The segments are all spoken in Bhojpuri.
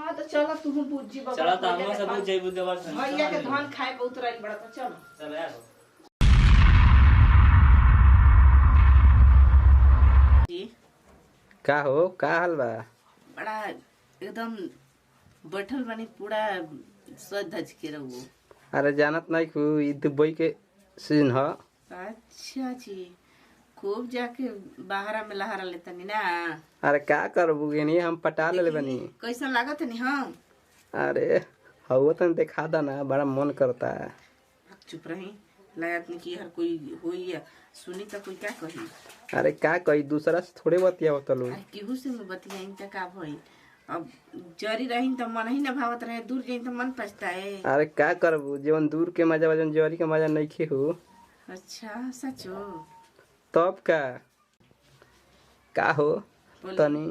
हां तो चलो तू बुझी बाबा। चलो त हम सब बुझ जइबू देवर से। भैया के धान खाए बहुत रही बड़ा तो चलो। चल यार। जी का हो का हाल बा? बड़ा एकदम बैठल बनी पूरा सज धज के रहू। अरे जानत नहीं खू ई दुबई के सीजन ह। अच्छा जी खूब जाके बाहरा में लहरा लेतनी ना। अरे का करबू गेनी हम पटा ले बनी। कैसन लागत नहीं हम? अरे हवा तन देखा दा ना बड़ा मन करता है। चुप रही लागत नहीं कि हर कोई होई या सुनी तो कोई क्या कही। अरे का कही दूसरा से थोड़े बतिया होतलू। केहू से में बतियाइन त का भई। अब जरी रही तो मन ही न भावत रहे, दूर जाइन तो मन पछताए। अरे का करबू जीवन दूर के मजा वजन जवारी के मजा नहीं खे हो। अच्छा सचो तब का हो तनी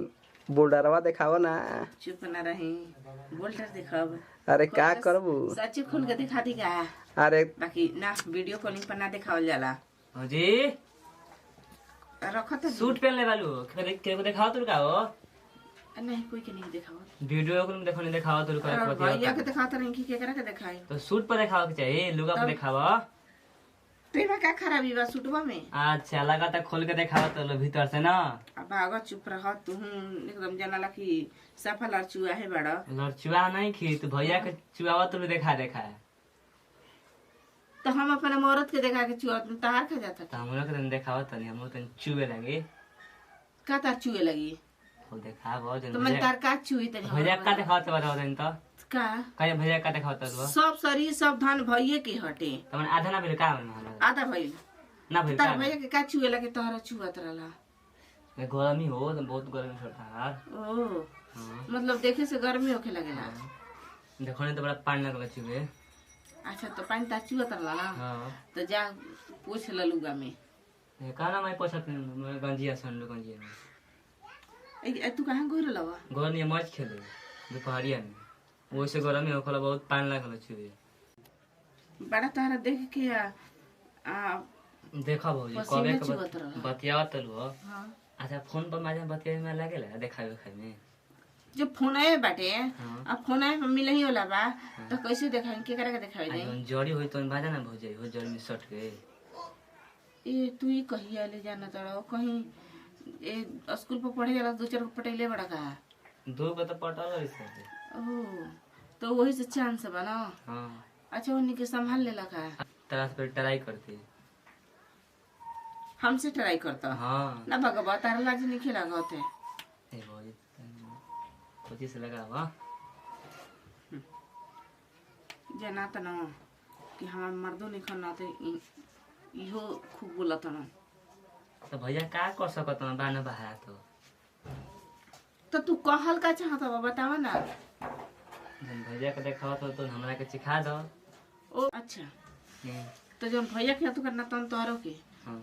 बोल्डरवा दिखाओ ना। चुप न रही बोल्डर दिखाब। अरे का करबू सच्ची खोल के दिखा दी का। अरे बाकी ना वीडियो कॉलिंग पर ना दिखावल जाला। हां जी रखत सूट पहन ले बालू के को दिखाओ तू का हो? नहीं कोई के नहीं दिखाओ। वीडियो को देखो नहीं दिखाओ तू का बतिया। भैया के दिखाता नहीं कि केकरा के दिखाई। तो सूट पर दिखाओ के चाहिए लुगा पर दिखावा। तेरा क्या खराबी बा सूटवा में? अच्छा लगा था खोल के दिखावा तो भीतर से ना। अब आगा चुप रह तू एकदम जनाला कि सफल और चुआ है बड़ा। लड़चुआ नहीं खी तू भैया के चुआवा तो देखा है। तो हम अपना औरत के देखा के चुआ तहार खा जाता। तो हम लोग के दिखावा तो नहीं हम लोग चुए लगे। का तार चुए लगी? वो देखा बहुत तो मैं तार का चुई तनी। भैया का दिखावा तो बताओ दिन तो। का कहीं भैया का दिखावा तो सब शरीर सब धान भइए के हटे। तो मैंने आधा ना बिल का होना आधा भइल ना बिल तार का भैया के का चुए लगे तोहरा चुआत रहला। गर्मी हो तो बहुत गर्मी छोड़ता यार। ओ मतलब देखे से गर्मी होखे लगेला। देखो नहीं तो बड़ा पानी लगल चुए। अच्छा तो पानी तार चुआत रहला ना। हां तो जा पूछ ललुगा में। ये काना मैं पोछत मैं गंजिया सन लो गंजिया में। ए तू कहां गोर लवा? गोर ने मैच खेले दोपहरिया में। वैसे गर्मी होखला बहुत पानी लागल चुए। बड़ा तारा देख के आ देखा भौजी कबे के बतिया तलु हो। हां अच्छा फोन पर मजा बतिया में लागेला देखावे खाए में। जो फोन आए बाटे अब फोन आए मिले ही होला बा तो कैसे देखाई के करे के देखाई आ दे? जौन जड़ी होई तो बाजा ना भौजी हो जड़ी में सट के। ए तू ही कहिया ले जाना तड़ो कहीं ए स्कूल पर पढ़े जाला दो चार पटेले बड़ा का। दो को तो पटल रही सब। ओ तो वही से चांस बा ना। हां अच्छा उन्हीं के संभाल ले लगा। तरह से ट्राई करती। हमसे ट्राई करता। हां ना भगवा तारा लाज नहीं खेला गते। ए भौजी कोची से लगा वा। जना त ना कि हमार मर्दों नहीं खना ते इहो खूब बोलत ना। तो भैया का कर सकत ना बाना बहा तो तू कहल का चाहत बा बतावा ना। जन भैया के देखावा तो हमरा के सिखा दो। ओ अच्छा तो जब भैया के तू करना तन तोहरो के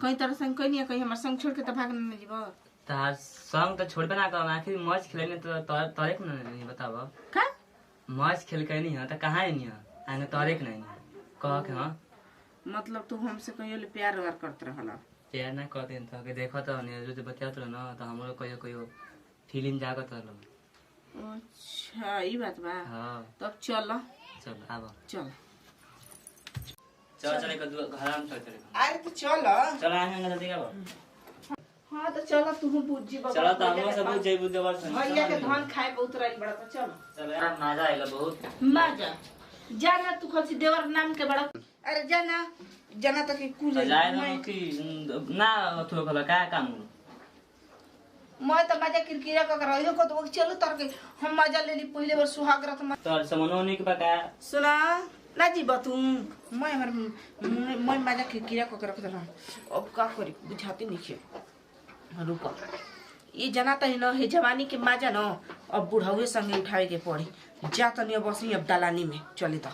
कहीं तरह संग कहीं नहीं कहीं हमार संग छोड़ के त भाग नहीं जीबो। तार संग तो छोड़बे ना कर आखिर मैच खेलने तो तोरे को नहीं बताबो का मैच खेल के नहीं है तो कहां है नहीं आने तोरे के नहीं कह के हां मतलब तू हमसे कहियो ले प्यार वार करत रहला। प्यार ना करते तो के देखो तो नहीं जो बतियात रह ना तो हमरो कहियो फीलिंग जागत रहलो। अच्छा ई बात बा। हां तब चल आबो चल चल के घर में चल अरे तो चल चल आने जल्दी आबो। हां तो चल तू बुझी बाबा। चलो तो हम सब बुझ जइबू देवर से। भैया के धान खाए बहुत रही बड़ा तो चल। चल यार मजा आएगा बहुत। मजा जाना तू खसी देवर नाम के बड़ा। अरे जाना जाना तक कुल जाए ना कि ना थोड़ा खला का काम मैं तो मजा किरकिरा का रहियो को तो चलो तर के हम मजा ले ली पहले बार सुहाग रात में। तो समनोनी के बका सुना ना जी बतू मैं हमर मैं मजा किरकिरा को रख दे अब का करी बुझाती नहीं है। रुको ये जाना त न हे जवानी के मजा न अब बुढ़ावे संगे उठावे के पड़ी जा तनी बस अब दलानी में चले तो।